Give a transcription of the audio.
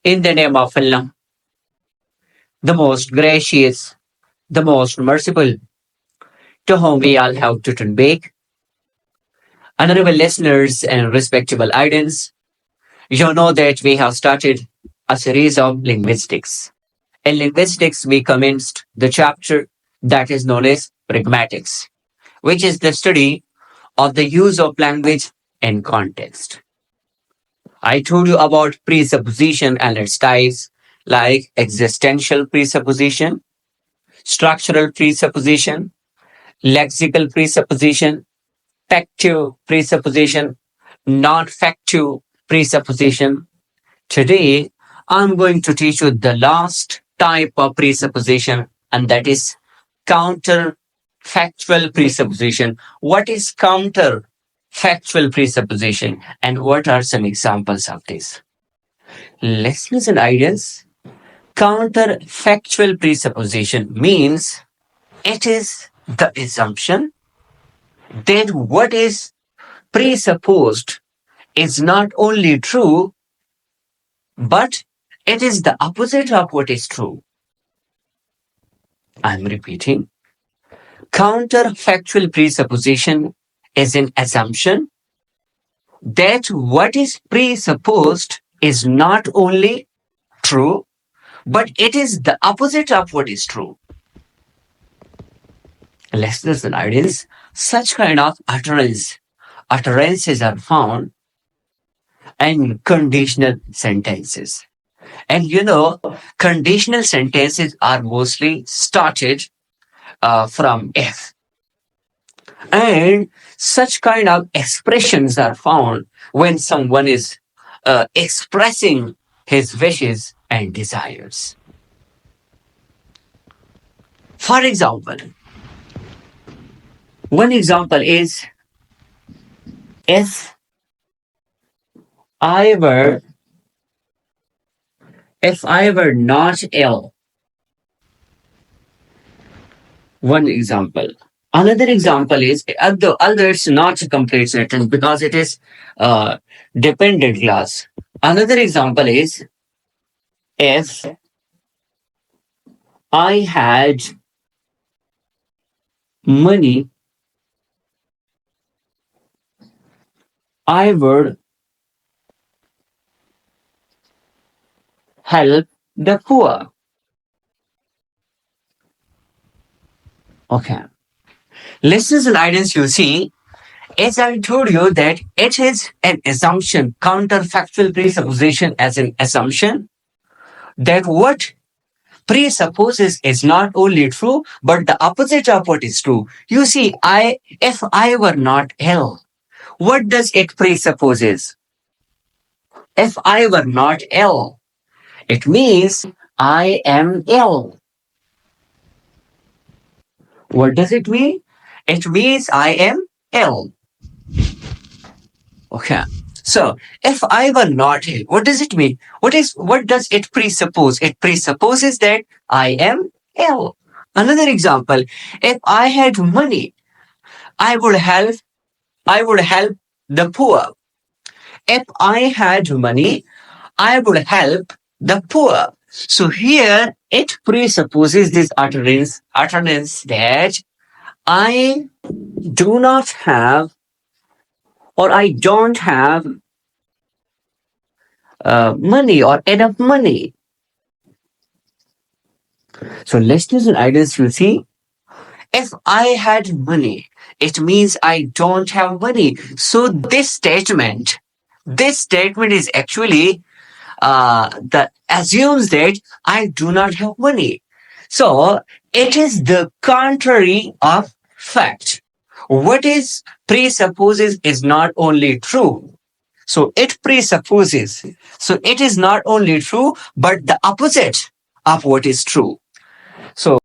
In the name of Allah, the most gracious, the most merciful, to whom we all have to turn back. Honorable listeners and respectable audience, you know that we have started a series of linguistics. In linguistics, we commenced the chapter that is known as pragmatics, which is the study of the use of language in context. I told you about presupposition and its types like existential presupposition, structural presupposition, lexical presupposition, factual presupposition, non-factual presupposition. Today, I'm going to teach you the last type of presupposition, and that is counterfactual presupposition. What is counterfactual presupposition, and what are some examples of this? Let's listen, ideas. Counterfactual presupposition means it is the assumption that what is presupposed is not only true, but it is the opposite of what is true. I'm repeating. Counterfactual presupposition is an assumption that what is presupposed is not only true, but it is the opposite of what is true. Listeners and audience, such kind of utterances are found in conditional sentences. And conditional sentences are mostly started from if. And such kind of expressions are found when someone is expressing his wishes and desires. For example, one example is, if I were not ill. One example. Another example is, although it's not a complete sentence because it is dependent clause. Another example is, if I had money, I would help the poor. Okay. Listeners and audience, you see, as I told you that it is an assumption, counterfactual presupposition as an assumption that what presupposes is not only true, but the opposite of what is true. You see, if I were not ill, what does it presupposes? If I were not ill, it means I am ill. What does it mean? It means I am ill. Okay. So, if I were not ill, what does it mean? What does it presuppose? It presupposes that I am ill. Another example, if I had money, I would help the poor. If I had money, I would help the poor. So here it presupposes this utterance that I do not have, or I don't have money or enough money. So listeners and audience, you see, if I had money, it means I don't have money. So this statement is actually that assumes that I do not have money. So it is the contrary of fact. What is presupposes is not only true. So it presupposes. So it is not only true, but the opposite of what is true. So